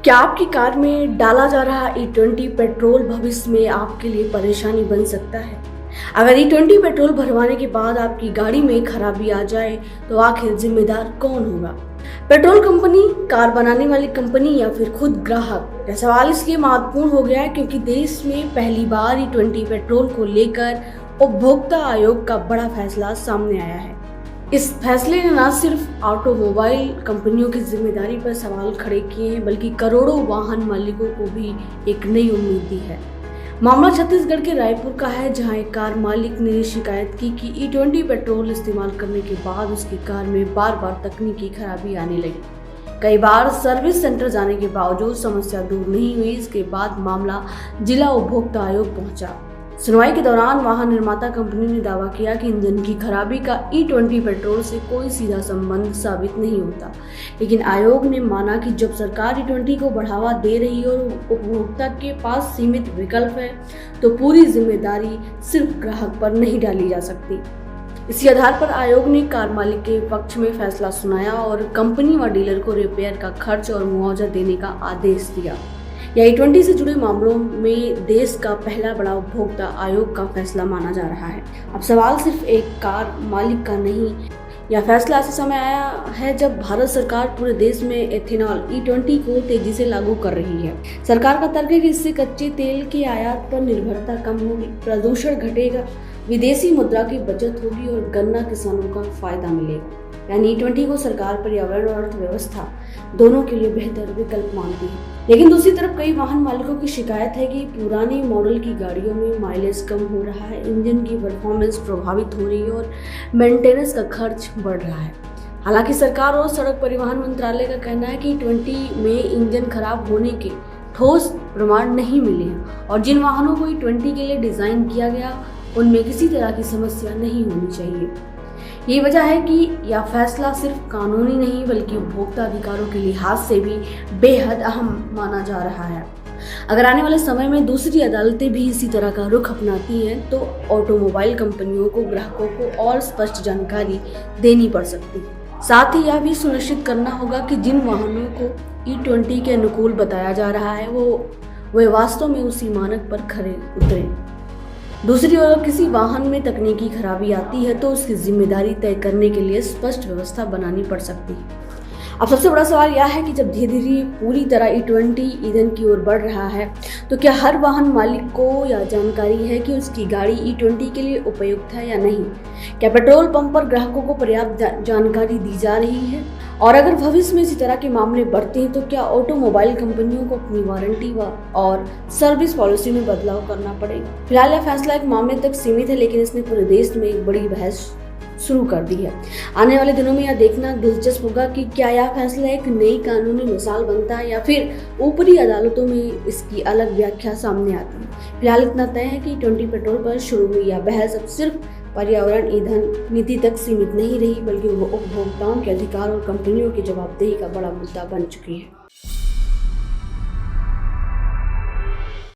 क्या आपकी कार में डाला जा रहा E20 पेट्रोल भविष्य में आपके लिए परेशानी बन सकता है? अगर E20 पेट्रोल भरवाने के बाद आपकी गाड़ी में खराबी आ जाए तो आखिर जिम्मेदार कौन होगा? पेट्रोल कंपनी, कार बनाने वाली कंपनी या फिर खुद ग्राहक? यह सवाल इसलिए महत्वपूर्ण हो गया है क्योंकि देश में पहली बार E20 पेट्रोल को लेकर उपभोक्ता आयोग का बड़ा फैसला सामने आया है। इस फैसले ने न सिर्फ ऑटोमोबाइल कंपनियों की जिम्मेदारी पर सवाल खड़े किए हैं बल्कि करोड़ों वाहन मालिकों को भी एक नई उम्मीद दी है। मामला छत्तीसगढ़ के रायपुर का है, जहां एक कार मालिक ने शिकायत की कि E20 पेट्रोल इस्तेमाल करने के बाद उसकी कार में बार बार तकनीकी खराबी आने लगी। कई बार सर्विस सेंटर जाने के बावजूद समस्या दूर नहीं हुई। इसके बाद मामला जिला उपभोक्ता आयोग पहुंचा। सुनवाई के दौरान वाहन निर्माता कंपनी ने दावा किया कि इंजन की खराबी का E20 पेट्रोल से कोई सीधा संबंध साबित नहीं होता, लेकिन आयोग ने माना कि जब सरकार E20 को बढ़ावा दे रही है और उपभोक्ता के पास सीमित विकल्प है, तो पूरी जिम्मेदारी सिर्फ ग्राहक पर नहीं डाली जा सकती। इसी आधार पर आयोग ने कार मालिक के पक्ष में फैसला सुनाया और कंपनी व डीलर को रिपेयर का खर्च और मुआवजा देने का आदेश दिया। यह E20 से जुड़े मामलों में देश का पहला बड़ा उपभोक्ता आयोग का फैसला माना जा रहा है। अब सवाल सिर्फ एक कार मालिक का नहीं, यह फैसला ऐसे समय आया है जब भारत सरकार पूरे देश में एथेनॉल E20 को तेजी से लागू कर रही है। सरकार का तर्क है कि इससे कच्चे तेल के आयात पर निर्भरता कम होगी, प्रदूषण घटेगा, विदेशी मुद्रा की बचत होगी और गन्ना किसानों का फायदा मिलेगा। यानी E20 को सरकार पर्यावरण और अर्थव्यवस्था दोनों के लिए बेहतर विकल्प मानती है। लेकिन दूसरी तरफ कई वाहन मालिकों की शिकायत है कि पुरानी मॉडल की गाड़ियों में माइलेज कम हो रहा है, इंजन की परफॉर्मेंस प्रभावित हो रही है और मेंटेनेंस का खर्च बढ़ रहा है। हालांकि सरकार और सड़क परिवहन मंत्रालय का कहना है कि E20 में इंजन खराब होने के ठोस प्रमाण नहीं मिले हैं और जिन वाहनों को E20 के लिए डिजाइन किया गया उनमें किसी तरह की समस्या नहीं होनी चाहिए। यही वजह है कि यह फैसला सिर्फ कानूनी नहीं बल्कि उपभोक्ता अधिकारों के लिहाज से भी बेहद अहम माना जा रहा है। अगर आने वाले समय में दूसरी अदालतें भी इसी तरह का रुख अपनाती हैं तो ऑटोमोबाइल कंपनियों को ग्राहकों को और स्पष्ट जानकारी देनी पड़ सकती है। साथ ही यह भी सुनिश्चित करना होगा कि जिन वाहनों को E20 के अनुकूल बताया जा रहा है वे वास्तव में उसी मानक पर खरे उतरे। दूसरी ओर किसी वाहन में तकनीकी खराबी आती है तो उसकी जिम्मेदारी तय करने के लिए स्पष्ट व्यवस्था बनानी पड़ सकती है। अब सबसे बड़ा सवाल यह है कि जब धीरे धीरे पूरी तरह E20 ईंधन की ओर बढ़ रहा है तो क्या हर वाहन मालिक को यह जानकारी है कि उसकी गाड़ी E20 के लिए उपयुक्त है या नहीं? क्या पेट्रोल पंप पर ग्राहकों को पर्याप्त जानकारी दी जा रही है? और अगर भविष्य में इसी तरह के मामले बढ़ते हैं तो क्या ऑटोमोबाइल कंपनियों को अपनी वारंटी और सर्विस पॉलिसी में बदलाव करना पड़ेगा? फिलहाल यह फैसला एक मामले तक सीमित है, लेकिन इसने पूरे देश में एक बड़ी बहस शुरू कर दी है। आने वाले दिनों में यह देखना दिलचस्प होगा कि क्या यह फैसला एक नई कानूनी मिसाल बनता है या फिर ऊपरी अदालतों में इसकी अलग व्याख्या सामने आती है। फिलहाल इतना तय है कि E20 पेट्रोल पर शुरू हुई यह बहस अब सिर्फ पर्यावरण ईंधन नीति तक सीमित नहीं रही बल्कि वो उपभोक्ताओं के अधिकार और कंपनियों की जवाबदेही का बड़ा मुद्दा बन चुकी है।